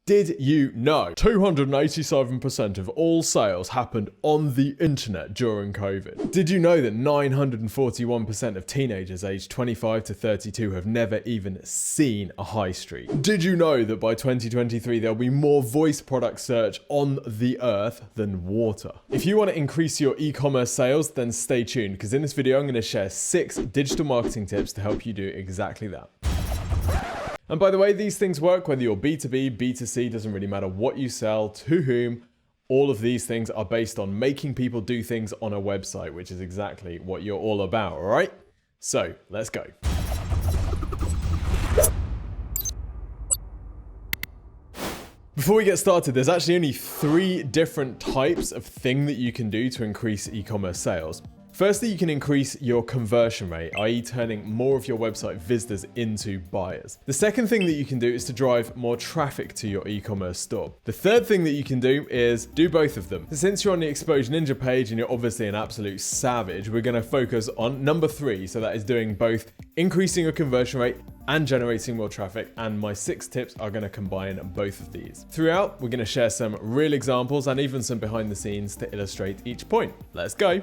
Did you know 287% of all sales happened on the internet during COVID? Did you know that 941% of teenagers aged 25 to 32 have never even seen a high street? Did you know that by 2023 there'll be more voice product search on the earth than water? If you want to increase your e-commerce sales, then stay tuned, because in this video I'm going to share 6 digital marketing tips to help you do exactly that. And by the way, these things work whether you're B2B, B2C, doesn't really matter what you sell, to whom. All of these things are based on making people do things on a website, which is exactly what you're all about, all right? So let's go. Before we get started, there's actually only 3 different types of thing that you can do to increase e-commerce sales. Firstly, you can increase your conversion rate, i.e. turning more of your website visitors into buyers. The second thing that you can do is to drive more traffic to your e-commerce store. The third thing that you can do is do both of them. Since you're on the Exposure Ninja page and you're obviously an absolute savage, we're going to focus on number 3. So that is doing both increasing your conversion rate and generating more traffic, and my 6 tips are going to combine both of these. Throughout, we're going to share some real examples and even some behind the scenes to illustrate each point. Let's go.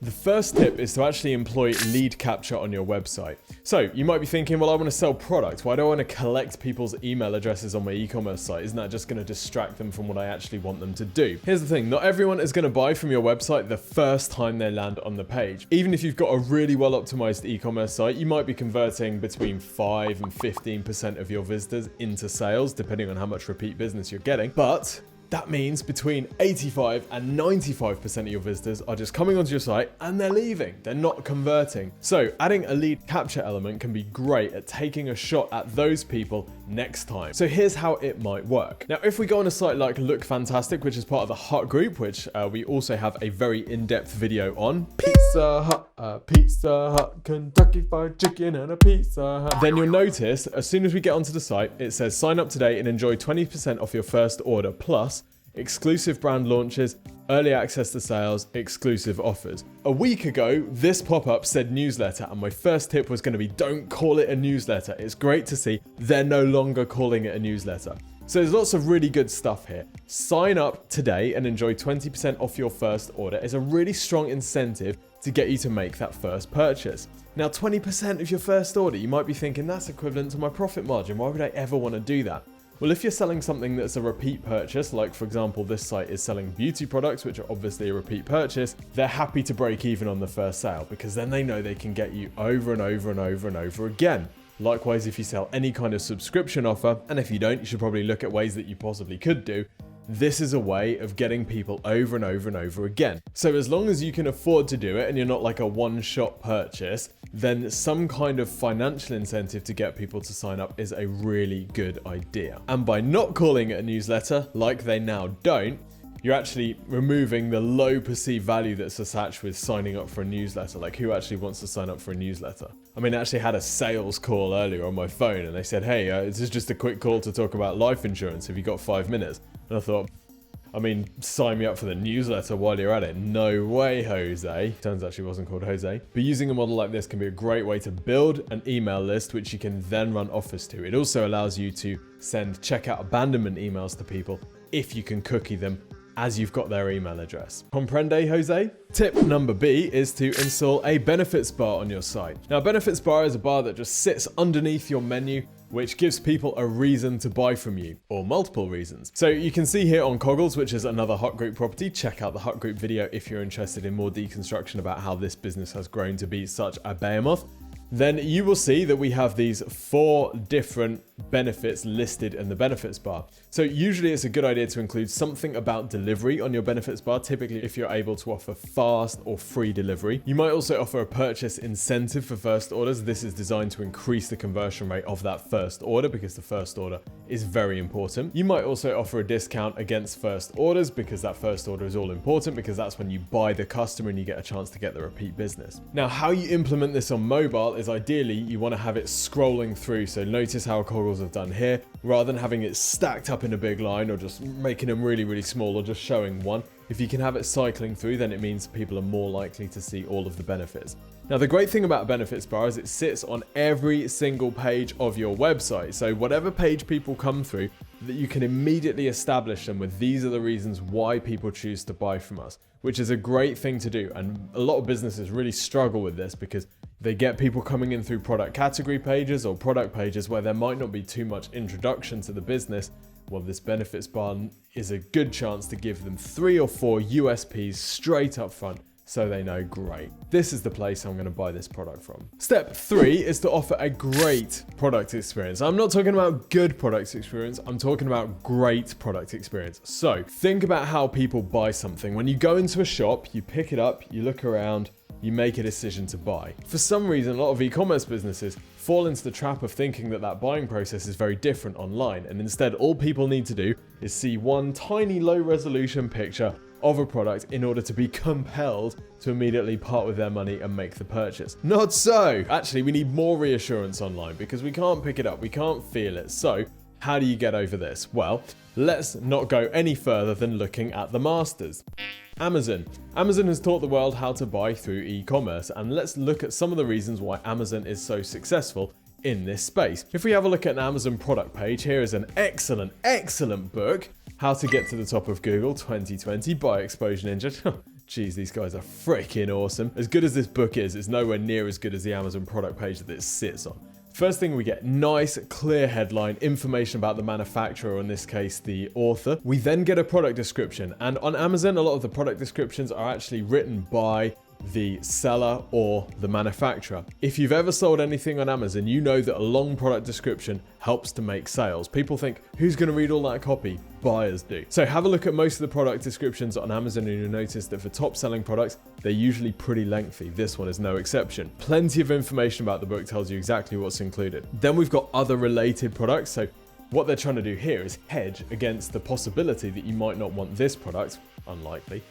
The first tip is to actually employ lead capture on your website. So you might be thinking, well, I want to sell products. Why do I want to collect people's email addresses on my e-commerce site? Isn't that just going to distract them from what I actually want them to do? Here's the thing, not everyone is going to buy from your website the first time they land on the page. Even if you've got a really well optimized e-commerce site, you might be converting between 5 and 15% of your visitors into sales, depending on how much repeat business you're getting. But that means between 85 and 95% of your visitors are just coming onto your site and they're leaving. They're not converting. So adding a lead capture element can be great at taking a shot at those people next time. So here's how it might work. Now, if we go on a site like Look Fantastic, which is part of the Hut group, which we also have a very in-depth video on, Pizza Hut, Kentucky Fried Chicken and a Pizza Hut. Then you'll notice as soon as we get onto the site, it says sign up today and enjoy 20% off your first order, plus exclusive brand launches, early access to sales, exclusive offers. A week ago, this pop-up said newsletter, and my first tip was going to be don't call it a newsletter. It's great to see they're no longer calling it a newsletter. So there's lots of really good stuff here. Sign up today and enjoy 20% off your first order. It's a really strong incentive to get you to make that first purchase. Now, 20% of your first order, you might be thinking that's equivalent to my profit margin. Why would I ever want to do that? Well, if you're selling something that's a repeat purchase, like for example, this site is selling beauty products, which are obviously a repeat purchase, they're happy to break even on the first sale because then they know they can get you over and over and over and over again. Likewise, if you sell any kind of subscription offer, and if you don't, you should probably look at ways that you possibly could do. This is a way of getting people over and over and over again. So as long as you can afford to do it and you're not like a one-shot purchase, then some kind of financial incentive to get people to sign up is a really good idea. And by not calling it a newsletter, like they now don't, you're actually removing the low perceived value that's attached with signing up for a newsletter. Like, who actually wants to sign up for a newsletter? I mean, I actually had a sales call earlier on my phone and they said, hey, this is just a quick call to talk about life insurance. Have you got 5 minutes? And I thought, I mean, sign me up for the newsletter while you're at it. No way, Jose. Turns out she wasn't called Jose. But using a model like this can be a great way to build an email list, which you can then run offers to. It also allows you to send checkout abandonment emails to people if you can cookie them as you've got their email address. Comprende, Jose? Tip number B is to install a benefits bar on your site. Now, a benefits bar is a bar that just sits underneath your menu, which gives people a reason to buy from you, or multiple reasons. So you can see here on Coggles, which is another Hut Group property. Check out the Hut Group video if you're interested in more deconstruction about how this business has grown to be such a behemoth. Then you will see that we have these 4 different benefits listed in the benefits bar. So usually it's a good idea to include something about delivery on your benefits bar, typically if you're able to offer fast or free delivery. You might also offer a purchase incentive for first orders. This is designed to increase the conversion rate of that first order because the first order is very important. You might also offer a discount against first orders because that first order is all important because that's when you buy the customer and you get a chance to get the repeat business. Now, how you implement this on mobile is ideally you want to have it scrolling through. So notice how Coggles have done here, rather than having it stacked up in a big line or just making them really, really small or just showing one. If you can have it cycling through, then it means people are more likely to see all of the benefits. Now, the great thing about a benefits bar is it sits on every single page of your website. So whatever page people come through, that you can immediately establish them with these are the reasons why people choose to buy from us, which is a great thing to do. And a lot of businesses really struggle with this because they get people coming in through product category pages or product pages where there might not be too much introduction to the business. Well, this benefits bar is a good chance to give them 3 or 4 USPs straight up front, so they know, great, this is the place I'm going to buy this product from. Step 3 is to offer a great product experience. I'm not talking about good product experience, I'm talking about great product experience. So think about how people buy something. When you go into a shop, you pick it up, you look around, you make a decision to buy. For some reason, a lot of e-commerce businesses fall into the trap of thinking that that buying process is very different online, and instead all people need to do is see one tiny low resolution picture of a product in order to be compelled to immediately part with their money and make the purchase. Not so! Actually, we need more reassurance online because we can't pick it up, we can't feel it. So how do you get over this? Well, let's not go any further than looking at the masters. Amazon. Amazon has taught the world how to buy through e-commerce, and let's look at some of the reasons why Amazon is so successful in this space. If we have a look at an Amazon product page, here is an excellent book, How to Get to the Top of Google 2020 by Exposure Ninja. Jeez, these guys are freaking awesome. As good as this book is, it's nowhere near as good as the Amazon product page that it sits on. First thing, we get nice, clear headline, information about the manufacturer, or in this case, the author. We then get a product description, and on Amazon, a lot of the product descriptions are actually written by the seller or the manufacturer. If you've ever sold anything on Amazon, you know that a long product description helps to make sales. People think, who's going to read all that copy? Buyers do. So have a look at most of the product descriptions on Amazon and you'll notice that for top selling products, they're usually pretty lengthy. This one is no exception. Plenty of information about the book tells you exactly what's included. Then we've got other related products. So what they're trying to do here is hedge against the possibility that you might not want this product, unlikely,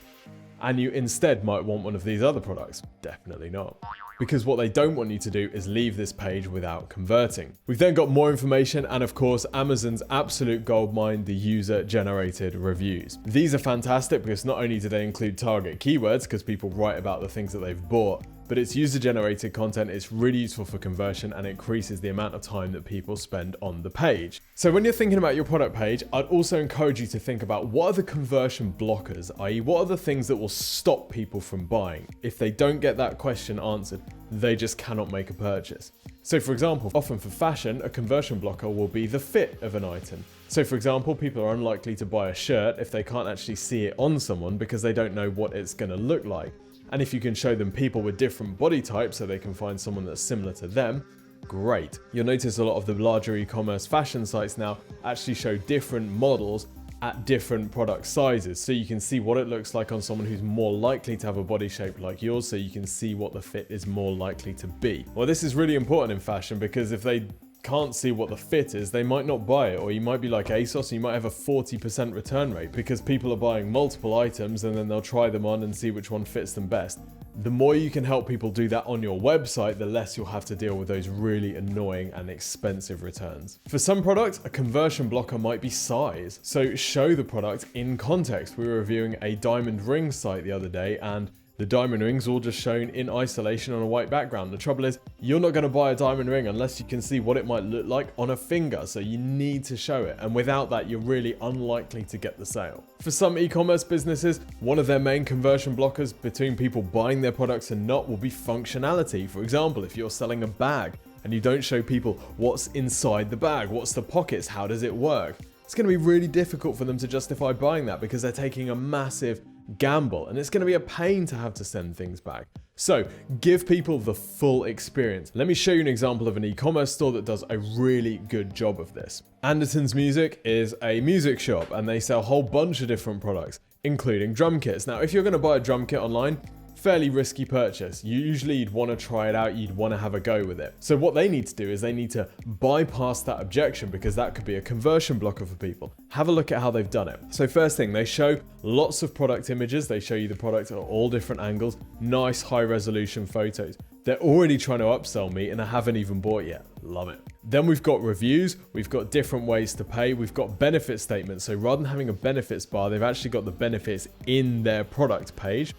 and you instead might want one of these other products. Definitely not. Because what they don't want you to do is leave this page without converting. We've then got more information and of course Amazon's absolute goldmine, the user-generated reviews. These are fantastic because not only do they include target keywords because people write about the things that they've bought, but it's user-generated content. It's really useful for conversion and it increases the amount of time that people spend on the page. So when you're thinking about your product page, I'd also encourage you to think about what are the conversion blockers, i.e. what are the things that will stop people from buying? If they don't get that question answered, they just cannot make a purchase. So for example, often for fashion, a conversion blocker will be the fit of an item. So for example, people are unlikely to buy a shirt if they can't actually see it on someone because they don't know what it's going to look like. And if you can show them people with different body types so they can find someone that's similar to them, great. You'll notice a lot of the larger e-commerce fashion sites now actually show different models at different product sizes. So you can see what it looks like on someone who's more likely to have a body shape like yours, so you can see what the fit is more likely to be. Well, this is really important in fashion because if they can't see what the fit is, they might not buy it, or you might be like ASOS and you might have a 40% return rate because people are buying multiple items and then they'll try them on and see which one fits them best. The more you can help people do that on your website, the less you'll have to deal with those really annoying and expensive returns. For some products, a conversion blocker might be size. So show the product in context. We were reviewing a diamond ring site the other day and the diamond ring's all just shown in isolation on a white background. The trouble is, you're not going to buy a diamond ring unless you can see what it might look like on a finger, so you need to show it. And without that, you're really unlikely to get the sale. For some e-commerce businesses, one of their main conversion blockers between people buying their products and not will be functionality. For example, if you're selling a bag and you don't show people what's inside the bag, what's the pockets, how does it work, it's going to be really difficult for them to justify buying that because they're taking a massive gamble and it's going to be a pain to have to send things back. So give people the full experience. Let me show you an example of an e-commerce store that does a really good job of this. Anderton's Music is a music shop and they sell a whole bunch of different products, including drum kits. Now, if you're going to buy a drum kit online, fairly risky purchase. Usually you'd want to try it out, you'd want to have a go with it. So what they need to do is they need to bypass that objection because that could be a conversion blocker for people. Have a look at how they've done it. So first thing, they show lots of product images. They show you the product at all different angles, nice high resolution photos. They're already trying to upsell me and I haven't even bought yet. Love it. Then we've got reviews, we've got different ways to pay, we've got benefit statements. So rather than having a benefits bar, they've actually got the benefits in their product page.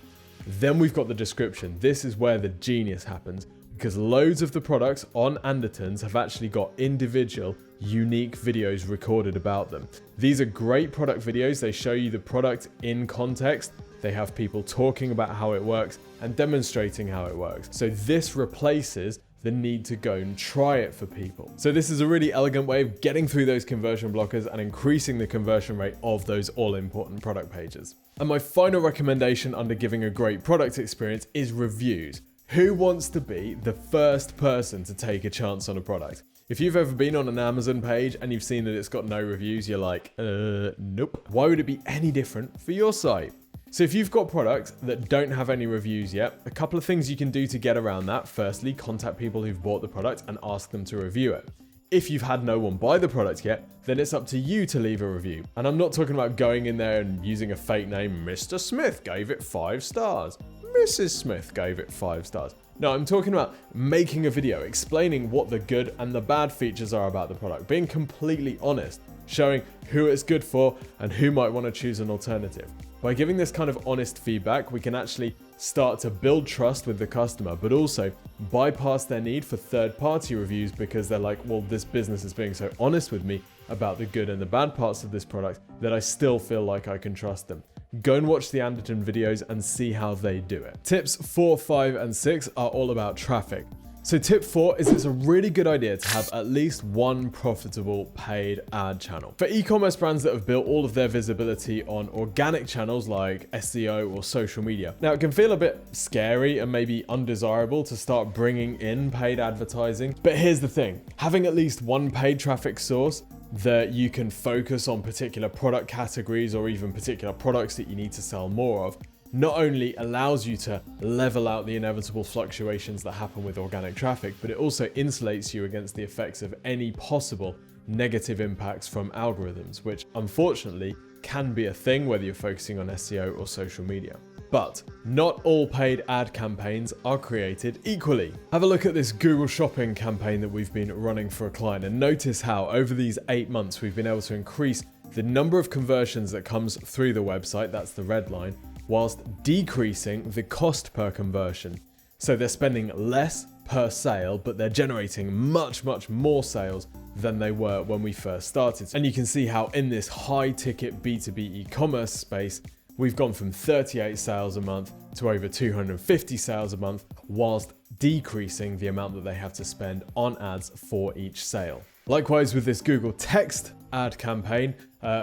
Then we've got the description. This is where the genius happens, because loads of the products on Andertons have actually got individual, unique videos recorded about them. These are great product videos. They show you the product in context. They have people talking about how it works and demonstrating how it works. So this replaces the need to go and try it for people. So this is a really elegant way of getting through those conversion blockers and increasing the conversion rate of those all-important product pages. And my final recommendation under giving a great product experience is reviews. Who wants to be the first person to take a chance on a product? If you've ever been on an Amazon page and you've seen that it's got no reviews, you're like, nope. Why would it be any different for your site? So if you've got products that don't have any reviews yet, a couple of things you can do to get around that. Firstly, contact people who've bought the product and ask them to review it. If you've had no one buy the product yet, then it's up to you to leave a review. And I'm not talking about going in there and using a fake name. Mr. Smith gave it 5 stars. Mrs. Smith gave it 5 stars. No, I'm talking about making a video explaining what the good and the bad features are about the product, being completely honest, showing who it's good for and who might want to choose an alternative. By giving this kind of honest feedback, we can actually start to build trust with the customer, but also bypass their need for third-party reviews because they're like, well, this business is being so honest with me about the good and the bad parts of this product that I still feel like I can trust them. Go and watch the Anderton videos and see how they do it. Tips 4, 5, and 6 are all about traffic. So tip 4 is it's a really good idea to have at least one profitable paid ad channel. For e-commerce brands that have built all of their visibility on organic channels like SEO or social media. Now it can feel a bit scary and maybe undesirable to start bringing in paid advertising. But here's the thing, having at least one paid traffic source that you can focus on particular product categories or even particular products that you need to sell more of, not only allows you to level out the inevitable fluctuations that happen with organic traffic, but it also insulates you against the effects of any possible negative impacts from algorithms, which unfortunately can be a thing whether you're focusing on SEO or social media. But not all paid ad campaigns are created equally. Have a look at this Google Shopping campaign that we've been running for a client and notice how over these 8 months we've been able to increase the number of conversions that comes through the website, that's the red line, whilst decreasing the cost per conversion. So they're spending less per sale, but they're generating much, much more sales than they were when we first started. And you can see how in this high ticket B2B e-commerce space, we've gone from 38 sales a month to over 250 sales a month, whilst decreasing the amount that they have to spend on ads for each sale. Likewise with this Google text ad campaign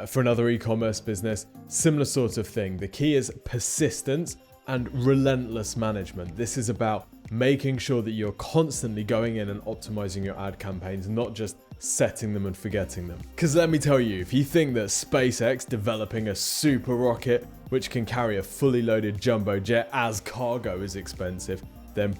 for another e-commerce business, similar sort of thing. The key is persistence and relentless management. This is about making sure that you're constantly going in and optimizing your ad campaigns, not just setting them and forgetting them. Because let me tell you, if you think that SpaceX developing a super rocket which can carry a fully loaded jumbo jet as cargo is expensive, then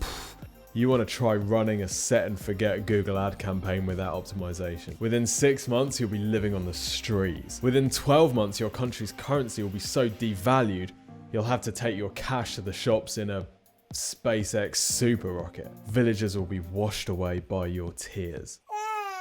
you want to try running a set and forget Google ad campaign without optimization. Within 6 months, you'll be living on the streets. Within 12 months, your country's currency will be so devalued, you'll have to take your cash to the shops in a SpaceX super rocket. Villages will be washed away by your tears.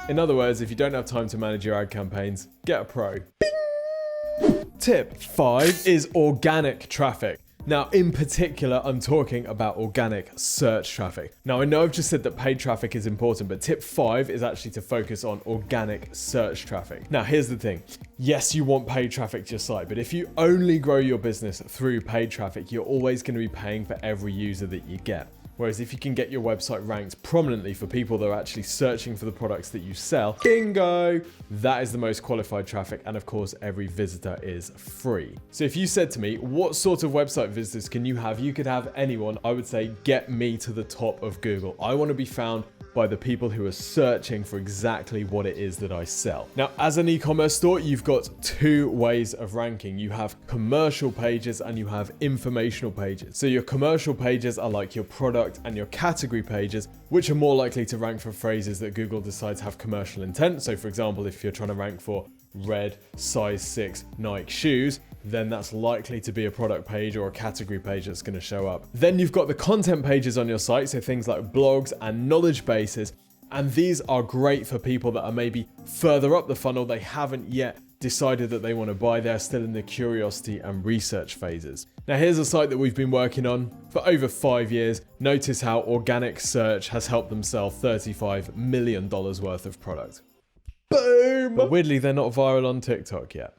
In other words, if you don't have time to manage your ad campaigns, get a pro. Bing! Tip 5 is organic traffic. Now, in particular, I'm talking about organic search traffic. Now, I know I've just said that paid traffic is important, but tip 5 is actually to focus on organic search traffic. Now, here's the thing. Yes, you want paid traffic to your site, but if you only grow your business through paid traffic, you're always going to be paying for every user that you get. Whereas if you can get your website ranked prominently for people that are actually searching for the products that you sell, bingo, that is the most qualified traffic. And of course, every visitor is free. So if you said to me, what sort of website visitors can you have? You could have anyone. I would say, get me to the top of Google. I want to be found by the people who are searching for exactly what it is that I sell. Now, as an e-commerce store, you've got 2 ways of ranking. You have commercial pages and you have informational pages. So your commercial pages are like your product and your category pages, which are more likely to rank for phrases that Google decides have commercial intent. So for example, if you're trying to rank for red size 6 Nike shoes, then that's likely to be a product page or a category page that's going to show up. Then you've got the content pages on your site, so things like blogs and knowledge bases. And these are great for people that are maybe further up the funnel. They haven't yet decided that they want to buy. They're still in the curiosity and research phases. Now here's a site that we've been working on for over 5 years. Notice how organic search has helped them sell $35 million worth of product. Boom! But weirdly, they're not viral on TikTok yet.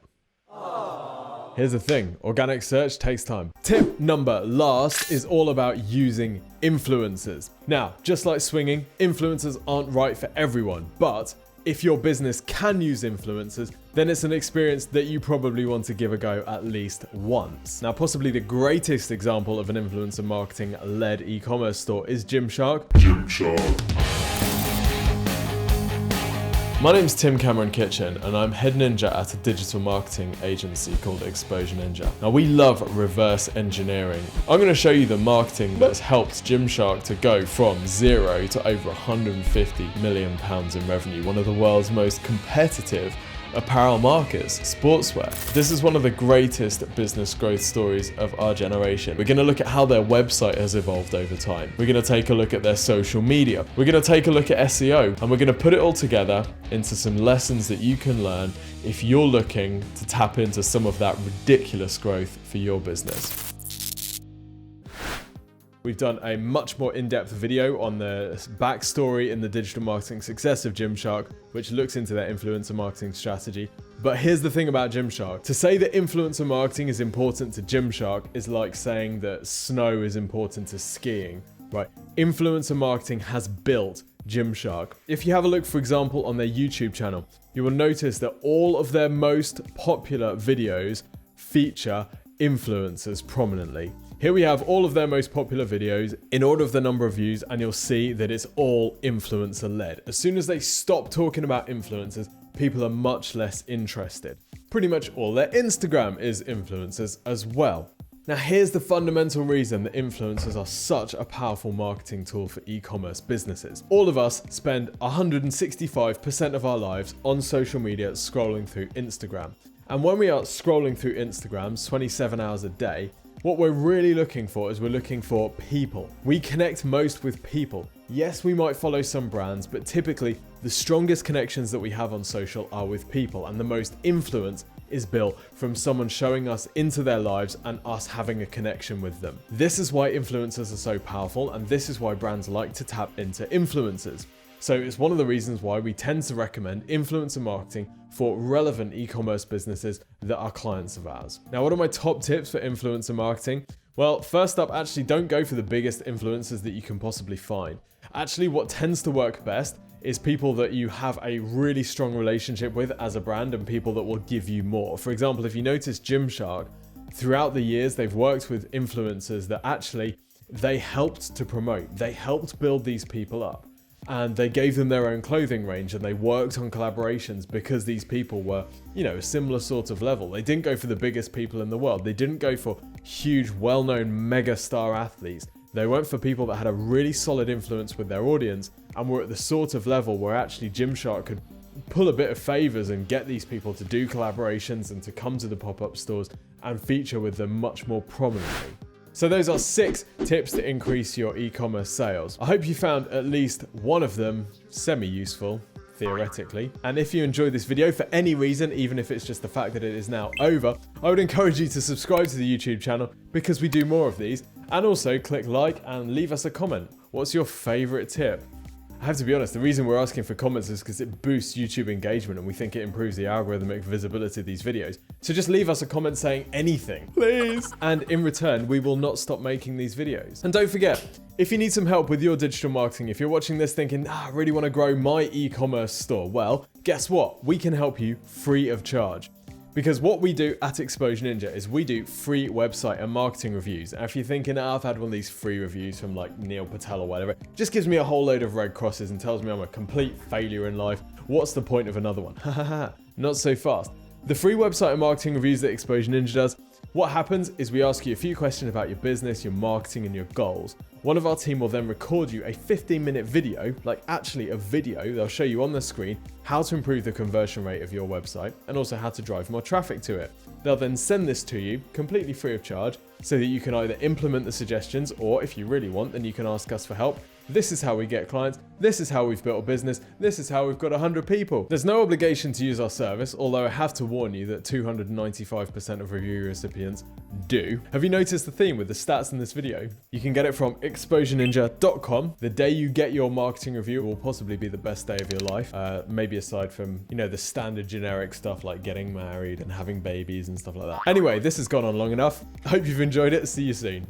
Here's the thing, organic search takes time. Tip number last is all about using influencers. Now, just like swinging, influencers aren't right for everyone, but if your business can use influencers, then it's an experience that you probably want to give a go at least once. Now, possibly the greatest example of an influencer marketing-led e-commerce store is Gymshark. My name's Tim Cameron Kitchen, and I'm head ninja at a digital marketing agency called Exposure Ninja. Now, we love reverse engineering. I'm going to show you the marketing that's helped Gymshark to go from 0 to over £150 million in revenue, one of the world's most competitive apparel markets, sportswear. This is one of the greatest business growth stories of our generation. We're going to look at how their website has evolved over time. We're going to take a look at their social media. We're going to take a look at SEO, and we're going to put it all together into some lessons that you can learn if you're looking to tap into some of that ridiculous growth for your business. We've done a much more in-depth video on the backstory and the digital marketing success of Gymshark, which looks into their influencer marketing strategy. But here's the thing about Gymshark. To say that influencer marketing is important to Gymshark is like saying that snow is important to skiing, right? Influencer marketing has built Gymshark. If you have a look, for example, on their YouTube channel, you will notice that all of their most popular videos feature influencers prominently. Here we have all of their most popular videos in order of the number of views, and you'll see that it's all influencer led. As soon as they stop talking about influencers, people are much less interested. Pretty much all their Instagram is influencers as well. Now here's the fundamental reason that influencers are such a powerful marketing tool for e-commerce businesses. All of us spend 165% of our lives on social media scrolling through Instagram. And when we are scrolling through Instagram 27 hours a day, what we're really looking for is we're looking for people. We connect most with people. Yes, we might follow some brands, but typically the strongest connections that we have on social are with people, and the most influence is built from someone showing us into their lives and us having a connection with them. This is why influencers are so powerful, and this is why brands like to tap into influencers. So it's one of the reasons why we tend to recommend influencer marketing for relevant e-commerce businesses that are clients of ours. Now, what are my top tips for influencer marketing? Well, first up, actually don't go for the biggest influencers that you can possibly find. Actually, what tends to work best is people that you have a really strong relationship with as a brand and people that will give you more. For example, if you notice Gymshark, throughout the years, they've worked with influencers that actually they helped to promote. They helped build these people up. And they gave them their own clothing range, and they worked on collaborations because these people were, a similar sort of level. They didn't go for the biggest people in the world. They didn't go for huge, well-known mega star athletes. They went for people that had a really solid influence with their audience and were at the sort of level where actually Gymshark could pull a bit of favors and get these people to do collaborations and to come to the pop-up stores and feature with them much more prominently. So those are 6 tips to increase your e-commerce sales. I hope you found at least one of them semi-useful, theoretically. And if you enjoyed this video for any reason, even if it's just the fact that it is now over, I would encourage you to subscribe to the YouTube channel because we do more of these. And also click like and leave us a comment. What's your favorite tip? I have to be honest, the reason we're asking for comments is because it boosts YouTube engagement and we think it improves the algorithmic visibility of these videos. So just leave us a comment saying anything, please. And in return, we will not stop making these videos. And don't forget, if you need some help with your digital marketing, if you're watching this thinking, I really want to grow my e-commerce store, well, guess what? We can help you free of charge. Because what we do at Exposure Ninja is we do free website and marketing reviews. And if you're thinking, I've had one of these free reviews from like Neil Patel or whatever, it just gives me a whole load of red crosses and tells me I'm a complete failure in life. What's the point of another one? Not so fast. The free website and marketing reviews that Exposure Ninja does, What happens is we ask you a few questions about your business, your marketing, and your goals. One of our team will then record you a 15-minute video, like actually a video. They'll show you on the screen how to improve the conversion rate of your website and also how to drive more traffic to it. They'll then send this to you completely free of charge so that you can either implement the suggestions, or if you really want, then you can ask us for help. This is how we get clients. This is how we've built a business. This is how we've got 100 people. There's no obligation to use our service, although I have to warn you that 295% of review recipients do. Have you noticed the theme with the stats in this video? You can get it from exposureninja.com. The day you get your marketing review will possibly be the best day of your life. Maybe aside from, the standard generic stuff like getting married and having babies and stuff like that. Anyway, this has gone on long enough. I hope you've enjoyed it. See you soon.